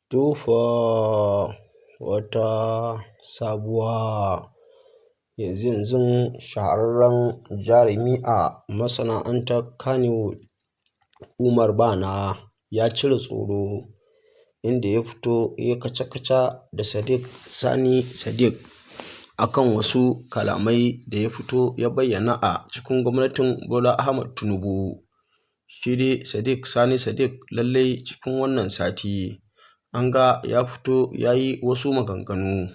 Tufa wata sabuwa yanzu shahararren jarumi a masana'antar Kannywood Umar Bana ya cire tsoro inda ya fito ya kaca-kaca da Sadiq Sani Sadiq akan wasu kalamai da ya fito ya bayyana a cikin gwamnatin Bola Ahmed Tinubu. Shi dai Sadiq Sani Sadiq lallai cikin wannan sati an ga ya fito ya yi wasu maganganu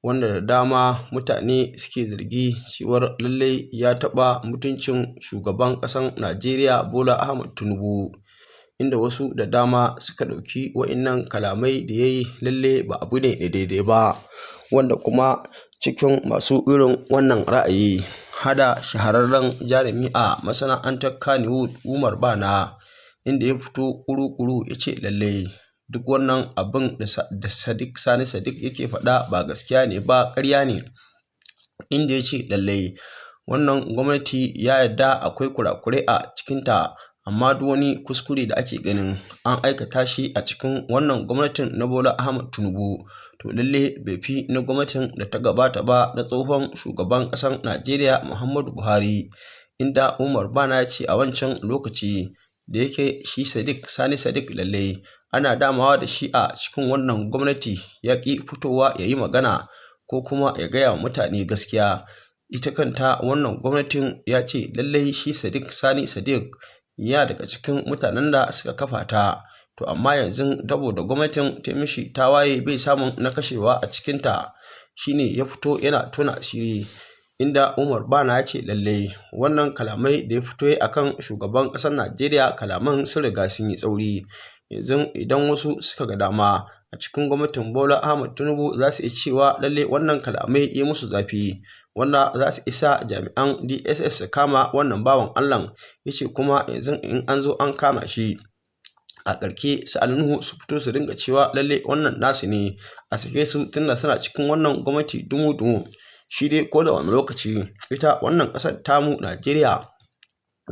wanda da dama mutane suke zargi cewar lallai ya taɓa mutuncin shugaban ƙasar Najeriya Bola Ahmed Tinubu, inda wasu da dama suka ɗauki wa'innan kalamai da ya yi lallai ba abu ne daidai ba, wanda kuma cikin masu irin wannan ra'ayi hada shahararren jarumi a masana'antar Kannywood Umar Bana, inda ya fito ƙuru-ƙuru ya ce lallai duk wannan abin da Sadiq Sani Sadiq yake faɗa ba gaskiya ne ba, ƙarya ne, inda ya ce lallai wannan gwamnati ya yarda akwai kurakurai a cikinta, amma duk wani kuskure da ake ganin an aikata shi a cikin wannan gwamnatin na Bola Ahmed Tinubu to lallai bai fi na gwamnatin da ta gabata ba na tsohon shugaban ƙasar Najeriya Muhammadu Buhari, inda Umar Bana ya ce a wancan lokaci da yake shi Sadiq Sani Sadiq lallai ana damawa da shi a cikin wannan gwamnati ya ƙi fitowa ya yi magana ko kuma ya gaya wa mutane gaskiya. Ita kanta wannan gwamnatin ya ce lallai shi Sadiq Sani Sadiq ya daga cikin mutanen da suka kafa ta, to amma yanzu saboda gwamnatin ta mishi tawaye bai samun na kashewa a cikinta shine ya fito yana tona asiri, inda Umar Bana ya ce lallai wannan kalamai da ya fito akan shugaban ƙasar Najeriya kalaman sun riga sun yi tsauri. Yanzu idan wasu suka ga dama a cikin gwamnatin Bola Ahmed Tinubu za su iya cewa lallai wannan kalamai ya musu zafi, wanda za su isa jami'an DSS su kama wannan bawan Allah. Ya ce kuma yanzu in an zo an kama shi a ƙarshe su Nuhu su fito su dinga cewa lallai wannan nasu ne a sake su tunda suna cikin wannan gwamnati dumu-dumu. Shi dai ko da wani lokaci ita wannan ƙasar tamu Najeriya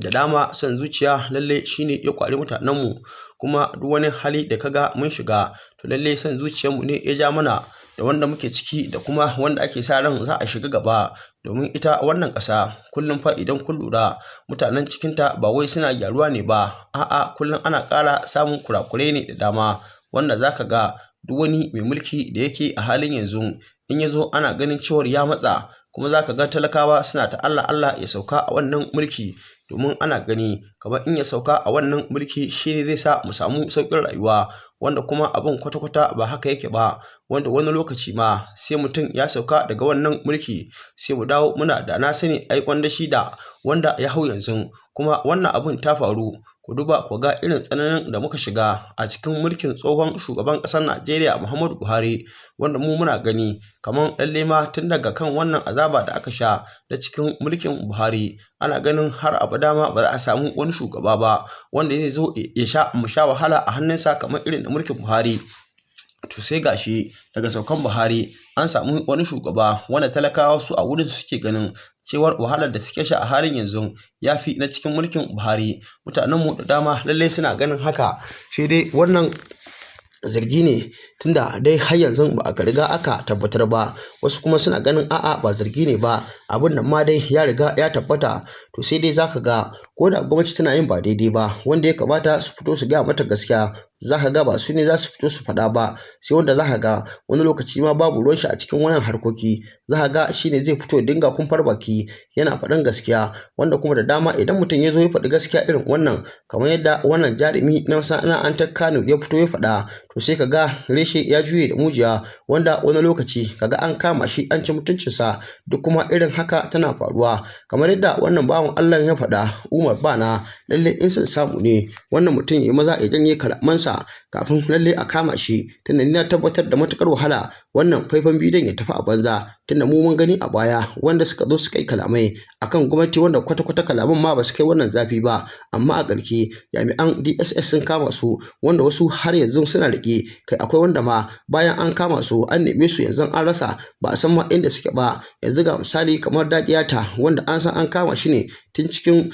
da dama son zuciya lallai shine ya kwari mutanenmu, kuma duk wani hali da kaga mun shiga to lallai son zuciyarmu ne ya ja mana da wanda muke ciki da kuma wanda ake sa ran za a shiga gaba. Domin ita wannan ƙasa kullum fa idan kun lura mutanen cikinta ba wai suna gyaruwa ne ba, a'a kullum ana ƙara samun kurakurai ne da dama, wanda za ka ga duk wani mai mulki da yake a halin yanzu in ya zo ana ganin cewar ya matsa, kuma za ka ga talakawa suna ta Allah Allah ya sauka a wannan mulki, domin ana gani kamar in ya sauka a wannan mulki shine zai sa mu samu sauƙin rayuwa, wanda kuma abin kwata-kwata ba haka yake ba, wanda wani lokaci ma sai mutum ya sauka daga wannan mulki sai mu dawo muna da na sani ai kwanda shi da wanda ya hau yanzu. Kuma wannan abin ta faru ku duba ku ga irin tsananin da muka shiga a cikin mulkin tsohon shugaban ƙasar Najeriya Muhammadu Buhari, wanda mu muna gani kamar lallai ma tun daga kan wannan azaba da aka sha da cikin mulkin Buhari ana ganin har abada ma ba za a samu wani shugaba ba wanda zai zo ya mu sha wahala a hannunsa kamar irin da mulkin Buhari. To sai gashi daga saukan Buhari an samu wani shugaba wanda talakawa su a wurin suke ganin cewar wahalar da suke sha a halin yanzu ya fi na cikin mulkin Buhari. Mutanenmu da dama lallai suna ganin haka, sai dai wannan zargi ne tunda dai har yanzu ba a riga aka tabbatar ba, wasu kuma suna ganin a'a ba zargi ne ba, abin nan ma dai ya riga ya tabbata. To sai dai zaka ga ko da gwamnati tana yin ba daidai ba wanda ya kamata su fito su gaya mata gaskiya, za ka ga ba su ne za su fito su faɗa ba, sai wanda za ka ga wani lokaci ma babu ruwan shi a cikin wannan harkoki, za ka ga shi ne zai fito ya dinga kumfar baki yana faɗan gaskiya, wanda kuma da dama idan mutum ya zo ya faɗi gaskiya irin wannan kamar yadda wannan jarumi na masana'antar Kano ya fito ya faɗa, to sai ka ga reshe ya juye da mujiya, wanda wani lokaci kaga an kama shi an ci mutuncinsa. Duk kuma irin haka tana faruwa kamar yadda wannan bawan Allah ya faɗa Umar Bana, lallai in son samu ne wannan mutum ya maza ya janye kalamansa kafin lallai a kama shi, tunda ni na tabbatar da matukar wahala wannan faifan bidiyon ya tafi a banza, tunda mu mun gani a baya wanda suka zo suka yi kalamai akan gwamnati wanda kwata-kwata kalaman ma ba su kai wannan zafi ba, amma a ƙarshe jami'an DSS sun kama su, wanda wasu har yanzu suna riƙe, kai akwai wanda ma bayan an kama su an neme su yanzu an rasa ba a san ma inda suke ba. Yanzu ga misali kamar Dadiyata wanda an san an kama shi ne tun cikin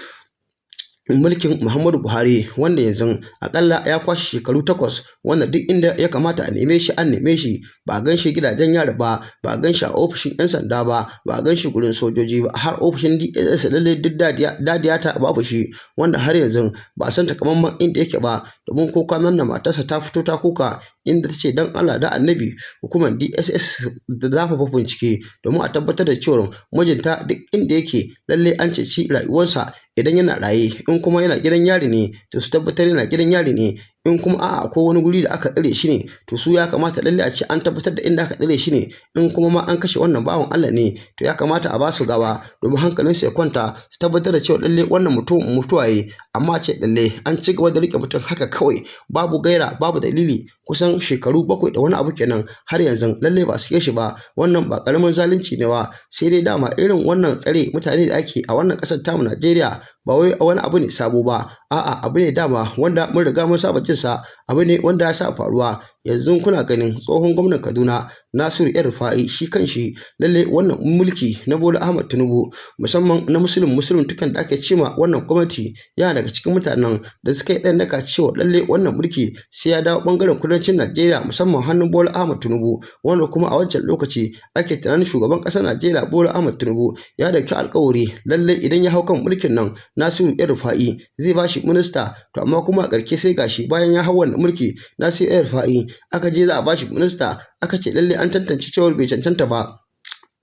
mulkin Muhammadu Buhari, wanda yanzu akalla ya kwashe shekaru 8, wanda duk inda ya kamata a neme shi an neme shi, ba a gan shi gidajen yari ba, ba a gan shi a ofishin 'yan sanda ba, ba a gan shi gurin sojoji ba, har ofishin DSS lalle duk dadiyata babu shi, wanda har yanzu ba a san takamaiman inda yake ba, domin ko kwanan nan matarsa ta fito ta kuka inda ta ce dan Allah da Annabi hukumar DSS da zafafa bincike domin a tabbatar da cewa mijinta duk inda yake lalle an ceci rayuwarsa idan yana raye, in kuma yana gidan yari ne to su tabbatar yana gidan yari ne, in kuma a'a ko wani guri da aka tsare shi ne to su ya kamata lalle a ce an tabbatar da inda aka tsare shi ne, in kuma ma an kashe wannan bawan Allah ne to ya kamata a ba su gawa domin hankalinsu ya kwanta, su tabbatar da cewa lalle wannan mutum mutuwa yayi. Amma ce lalle an ci gaba da rike mutum haka kawai babu gaira babu dalili kusan shekaru 7 da wani abu kenan har yanzu lalle ba su shi ba, wannan ba karamin zalunci ne ba. Sai dai dama irin wannan tsare mutane da ake a wannan kasar tamu Najeriya ba wai wani abu ne sabo ba, a'a abu ne dama wanda mun riga mun saba jin sa, abu ne wanda ya sa faruwa. Yanzu kuna ganin tsohon gwamnan Kaduna Nasiru El-Rufai shi kanshi lalle wannan mulki na Bola Ahmed Tinubu musamman na musulun tukan da ake cema wannan gwamnati yana daga cikin mutanen da suka yi ɗan daka cewa lalle wannan mulki sai ya dawo bangaren kudancin Najeriya musamman hannun Bola Ahmed Tinubu, wanda kuma a wancan lokaci ake tunanin shugaban ƙasar Najeriya Bola Ahmed Tinubu ya dauki alƙawari lalle idan ya hau kan mulkin nan Nasiru El-Rufai zai bashi minista, to amma kuma a ƙarshe sai gashi bayan ya hau wannan mulki Nasiru El-Rufai aka je za a bashi minista aka ce lalle an tantance cewa bai cancanta ba,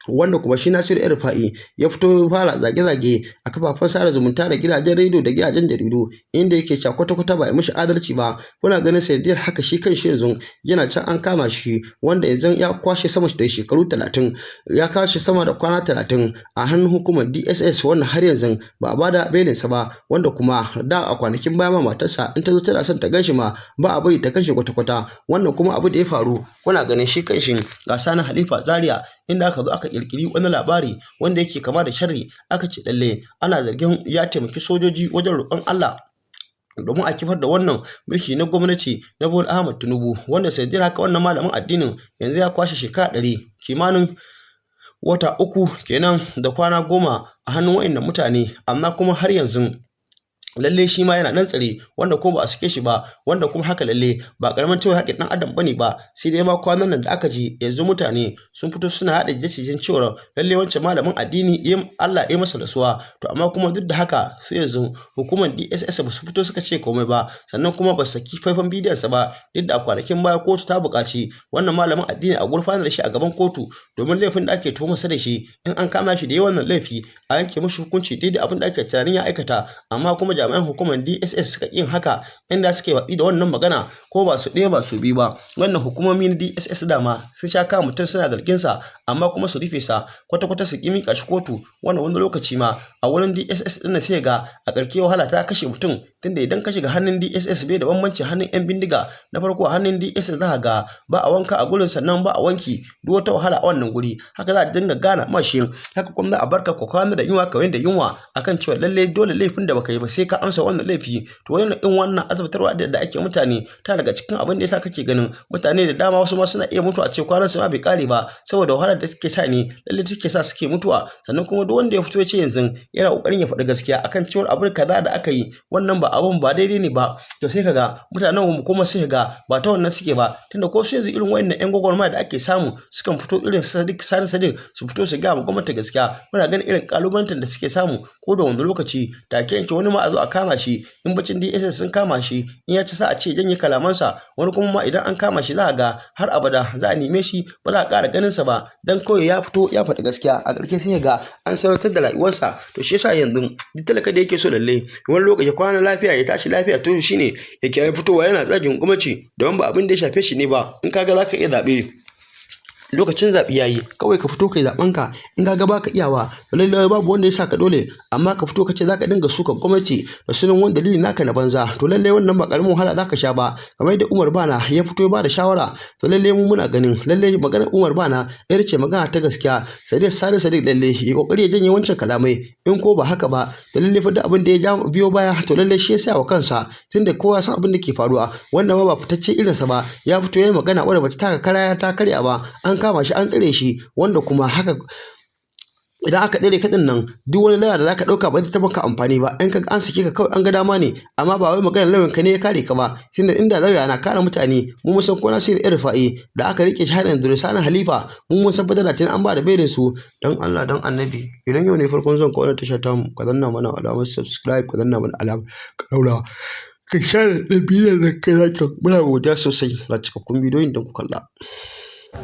wanda kuma shi Nasiru El-Rufai ya fito ya fara zage-zage a kafafen sada zumunta da gidajen rediyo da gidajen jaridu inda yake cewa kwata-kwata ba a mishi adalci ba. Kuna ganin sanadiyar haka shi kan shi yanzu yana can an kama shi, wanda yanzu ya kwashe sama da shekaru 30, ya kwashe sama da kwana 30 a hannun hukumar DSS, wannan har yanzu ba a bada belinsa ba, wanda kuma da a kwanakin baya ma matarsa in ta zo tana son ta ganshi ma ba a bari ta ganshi kwata-kwata. Wannan kuma abu da ya faru kuna ganin shi kan shi ga Sani Halifa Zaria inda aka zo aka kirkiri wani labari wanda yake kama da sharri, aka ce lalle ana zargin ya taimaki sojoji wajen roƙon Allah domin a kifar da wannan mulki na gwamnati na Bola Ahmed Tinubu, wanda sanadiyar haka wannan malamin addinin yanzu ya kwashe shekara 100 kimanin wata 3 kenan da kwana 10 a hannun wayannan mutane, amma kuma har yanzu lalle shi ma yana nan tsare, wanda kuma ba a sake shi ba, wanda kuma haka lalle ba karamin tawaye haƙƙin ɗan adam bane ba. Sai dai ma kwanan nan da aka ji yanzu mutane sun fito suna haɗa jijjijin cewa lalle wancan malamin addini Allah ya masa rasuwa, to amma kuma duk da haka sai yanzu hukumar DSS ba su fito suka ce komai ba, sannan kuma ba su saki faifan bidiyon sa ba, duk da a kwanakin baya kotu ta buƙaci wannan malamin addini a gurfanar da shi a gaban kotu domin laifin da ake tuhumarsa da shi in an kama shi da yawan laifi a yanke mishi hukunci daidai abin da ake tunanin ya aikata. Amma kuma jami'an hukumar DSS suka yin haka inda suke watsi da wannan magana, ko ba su ɗaya ba su biyu ba. Wannan hukumomi na DSS dama sun sha kama mutum suna zargin sa amma kuma su rufe sa kwata-kwata su kimi kashi kotu, wannan wani lokaci ma a wurin DSS din sai ga a ƙarshe wahala ta kashe mutum, tunda idan ka shiga hannun DSS bai da bambanci hannun yan bindiga. Na farko hannun DSS za ga ba a wanka a gurin, sannan ba a wanki duk wata wahala a wannan guri, haka za a dinga gana mashi, haka kuma za a barka ko kwana da yunwa kawai da yunwa akan cewa lalle dole laifin da baka yi ba sai ka amsa wannan laifi. To wannan azabtarwa da ake mutane ta daga cikin abin da yasa kake ganin mutane da dama wasu ma suna iya mutuwa ce kwanan su ma bai kare ba saboda wahalar da take sa ne lalle take sa suke mutuwa. Sannan kuma duk wanda ya fito ya ce yanzu yana kokarin ya faɗi gaskiya akan cewa abin kaza da aka yi wannan ba abun ba daidai ne ba, to sai kaga mutanen mu kuma sai kaga ba ta wannan suke ba, tunda ko su yanzu irin wayannan yan gwagwarmaya da ake samu sukan fito irin Sadiq su fito su ga gwamnati gaskiya. Muna ganin irin kalubalantar da suke samu ko da wani lokaci take yanke wani ma a zo a kama shi, in bacin DSS sun kama shi in ya ci sa a ce janye kalamansa, wani kuma ma idan an kama shi za a ga har abada za a neme shi ba za a ƙara ganin sa ba dan kawai ya fito ya faɗi gaskiya. A ƙarshe sai ga an sarautar da rayuwarsa. To shi yasa yanzu duk talaka da yake so lalle wani lokaci kwana lafiya ya tashi lafiya, to shine yake fitowa yana tsagin gwamnati don ba abin da ya shafe shi ne ba. In kaga zaka iya zaɓe lokacin zaɓe yayi kawai ka fito kai zaɓen ka, in ka ga baka iyawa lallai babu wanda ya saka dole, amma ka fito ka ce zaka dinga suka gwamnati da sunan wani dalili naka na banza, to lallai wannan ba karamin wahala zaka sha ba. Kamar yadda Umar Bana ya fito ya bada shawara, to lallai mu muna ganin lallai maganar Umar Bana yar ce magana ta gaskiya. Sadiq lallai ya kokari ya janye wancan kalamai, in ko ba haka ba to lallai fa duk abin da ya biyo baya to lallai shi ya sa wa kansa, tunda kowa san abin da ke faruwa. Wannan ma ba fitacce irinsa ba ya fito ya magana wanda bata taka kara ta karya ba, an kama shi an tsire shi, wanda kuma haka idan aka tsare ka nan duk wani lauya da zaka dauka ba zai ta maka amfani ba, in kaga an sake ka kawai an ga dama ne, amma ba wai maganar lauyan ka ne ya kare ka ba. Tunda inda lauya na kare mutane mu mun san ko Nasiru Rufa'i da aka rike shi har yanzu da Sani Halifa mun san fadala tun an ba da belin su. Dan Allah dan Annabi idan yau ne farkon zuwan ka wannan tasha ta mu ka danna mana alamar subscribe, ka danna mana alamar ƙaraura, ka share da bidiyon da kai zaka muna godiya sosai ga cikakkun bidiyoyin da ku kalla.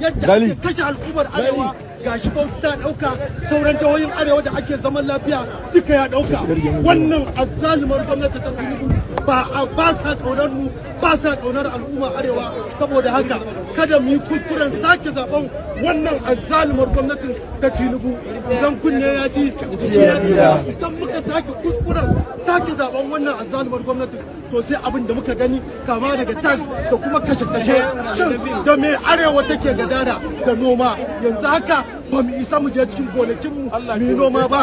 Yadda ake kashe al'ummar arewa gashi Bauchi ta dauka, sauran jihohin arewa da ake zaman lafiya duka ya dauka. Wannan azzalumar gwamnati ta Tinubu ba sa kaunar mu, ba sa kaunar al'ummar arewa. Saboda haka kada mu yi kuskuren sake zaben wannan azzalumar gwamnatin ta Tinubu. Idan kunne ya ji idan muka sake kuskuren sake zaben wannan azzalumar gwamnatin to sai abin da muka gani kama daga tax da kuma kashe-kashe shin da me arewa take gadara da noma. Yanzu haka ba mu isa mu je cikin gonakinmu mu yi noma ba.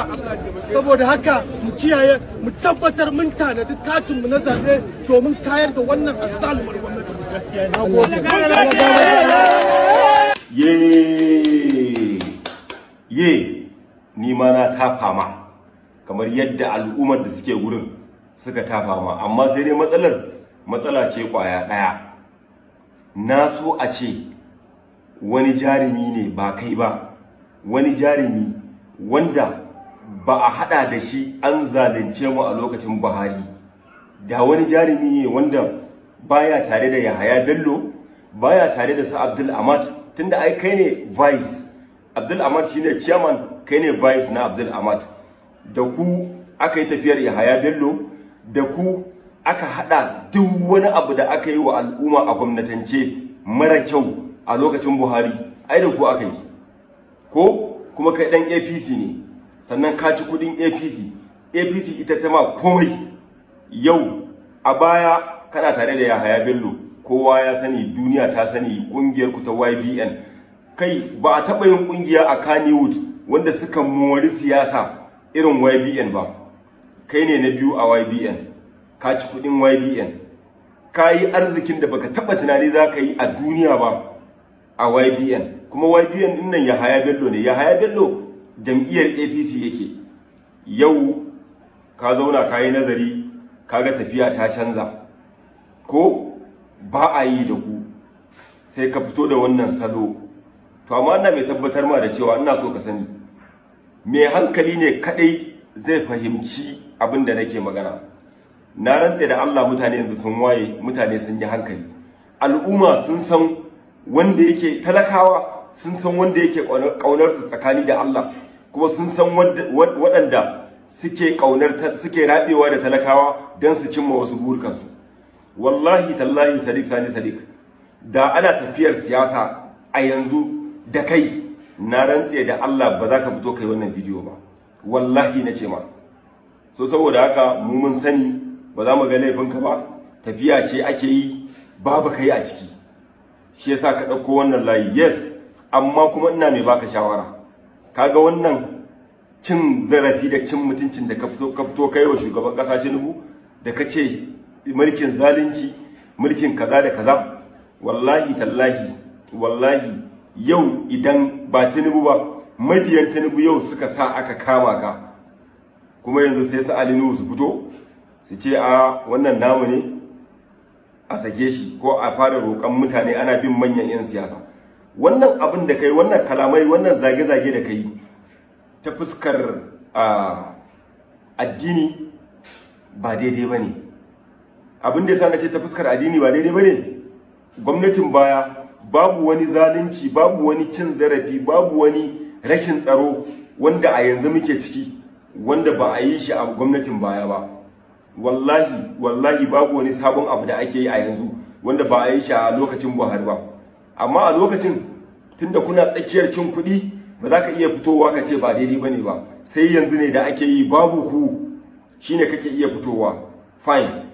Saboda haka mu kiyaye, mu tabbatar mun tanadi katinmu na zaɓe domin kayar da wannan azzalumar gwamnati. Ye ni ma na tafa ma kamar yadda al'ummar da suke gurin suka tafa ma, amma sai dai matsala ce kwaya ɗaya. Na so a ce wani jarumi ne ba kai ba, wani jarumi wanda ba a hada da shi an zalunce mu a lokacin Buhari, da wani jarumi ne wanda baya tare da Yahaya Bello, baya tare da su Abdul Ahmad, tunda ai kai ne vice, Abdul Ahmad shine chairman, kai ne vice na Abdul Ahmad, da ku aka yi tafiyar Yahaya Bello, da ku aka hada duk wani abu da aka yi wa al'umma a gwamnatance mara kyau a lokacin Buhari, ai da ku aka yi ko kuma kai dan APC ne, sannan ka ci kudin APC ita ta ma komai. Yau a baya kana tare da Yahaya Bello, kowa ya sani, duniya ta sani, kungiyar ku ta YBN, kai ba a taba yin kungiya a Kannywood wanda suka mori siyasa irin YBN ba. Kai ne na biyu a YBN, ka ci kudin YBN, ka yi arzikin da baka taba tunani za ka yi a duniya ba a YBN, kuma YBN din nan Yahaya Bello ne. Yahaya Bello jam'iyyar APC yake. Yau ka zauna ka yi nazari, kaga tafiya ta canza ko ba a yi da ku, sai ka fito da wannan salo. To amma ina mai tabbatar ma da cewa ina so ka sani, mai hankali ne kadai zai fahimci abin da nake magana. Na rantse da Allah mutane yanzu sun waye, mutane sun yi hankali, al'umma sun san wanda yake, talakawa sun san wanda yake kaunar su tsakani da Allah, kuma sun san waɗanda suke suke rabewa da talakawa don su cimma wasu burukansu. Wallahi tallahi Sadiq, da ana tafiyar siyasa a yanzu da kai, na rantse da Allah ba za ka fito kai wannan bidiyo ba, wallahi na ce ma. So saboda haka mu mun sani ba za mu ga laifinka ba, tafiya ce ake yi babu kai a ciki, shi yasa ka ɗauko wannan layi. Yes, amma kuma ina mai baka shawara, kaga wannan cin zarafi da cin mutuncin da ka fito kai wa shugaban ƙasa Tinubu, da ka ce mulkin zalunci, mulkin kaza da kaza, wallahi tallahi wallahi yau idan ba Tinubu ba, mabiyan Tinubu yau suka sa aka kama ka, kuma yanzu sai su Ali Nuhu su fito su ce a wannan namu ne a sake shi, ko a fara roƙon mutane ana bin manyan 'yan siyasa. Wannan abin da kai, wannan kalamai, wannan zage-zage da kai ta fuskar addini ba daidai ba ne. Abin da yasa na ce ta fuskar addini ba daidai ba ne, gwamnatin baya babu wani zalunci, babu wani cin zarafi, babu wani rashin tsaro wanda a yanzu muke ciki wanda ba a yi shi a gwamnatin baya ba. Wallahi babu wani sabon abu da ake yi a yanzu wanda ba a yi shi a lokacin Buhari ba. Amma a lokacin, tunda kuna tsakiyar cin kuɗi, ba za ka iya fitowa ka ce ba daidai bane ba, sai yanzu ne da ake yi babu ku shine kake iya fitowa. Fine,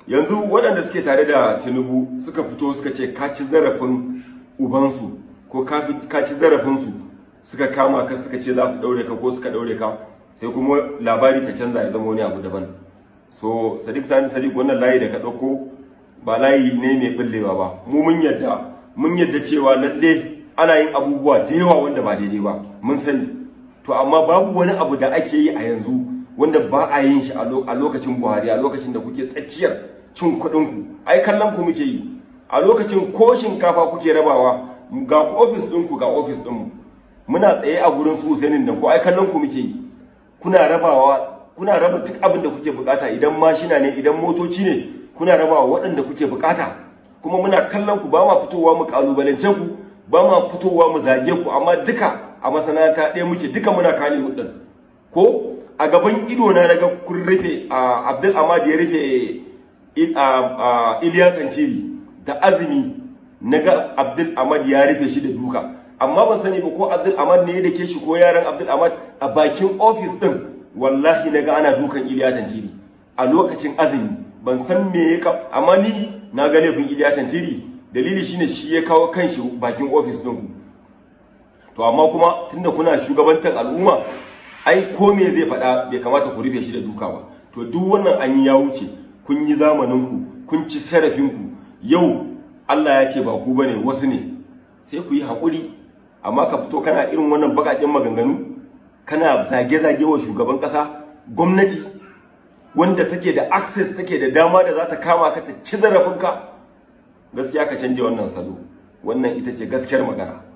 yanzu waɗanda suke tare da Tinubu suka fito suka ce ka ci zarafin ubansu ko ka ci zarafinsu, suka kama ka suka ce za su ɗaure ka ko suka ɗaure ka, sai kuma labari ka canza ya zama wani abu daban. So Sadiq wannan layi da ka ɗauko ba layi ne mai ɓullewa ba. Mu mun yadda cewa lalle ana yin abubuwa da yawa wanda ba daidai ba, mun sani. to amma babu wani abu da ake yi a yanzu wanda ba a yin shi a lokacin Buhari, a lokacin da kuke tsakiyar cin kuɗin ku. Ai kallon ku muke yi a lokacin, ko shinkafa kuke rabawa ga ofis ɗinku ga ofis ɗinmu, muna tsaye a gurin su Husainin da ko ai kallon ku muke yi, kuna raba duk abin da kuke bukata, idan mashina ne idan motoci ne kuna rabawa waɗanda kuke bukata, kuma muna kallon ku, ba ma fitowa mu kalubalance ku, ba ma fitowa mu zage ku, amma duka a masana'anta ɗaya muke, duka muna kane hudun ko a gaban ido na naga kun rufe Abdul Ahmad ya rufe Iliya Kantiri da azumi, naga Abdul Ahmad ya rufe shi da duka, amma ban sani ba ko Abdul Ahmad ne ya dake shi ko yaran Abdul Ahmad a bakin ofis din. Wallahi naga ana dukan Iliya Kantiri a lokacin azumi, ban san me ya amma ni na ga laifin Iliya Kantiri, dalili shine shi ya kawo kanshi bakin ofis din ku. To amma kuma tunda kuna shugabantar al'umma, ai ko me zai faɗa bai kamata ku rufe shi da duka ba. To duk wannan an yi ya wuce, kun yi zamanin ku, kun ci sarafin ku, yau Allah ya ce ba ku bane wasu ne, sai ku yi haƙuri. Amma ka fito kana irin wannan baƙaƙen maganganu, kana zage-zage wa shugaban ƙasa, gwamnati wanda take da access, take da dama da za ta kama ka ta ci zarafinka, gaskiya ka canje wannan salo. Wannan ita ce gaskiyar magana.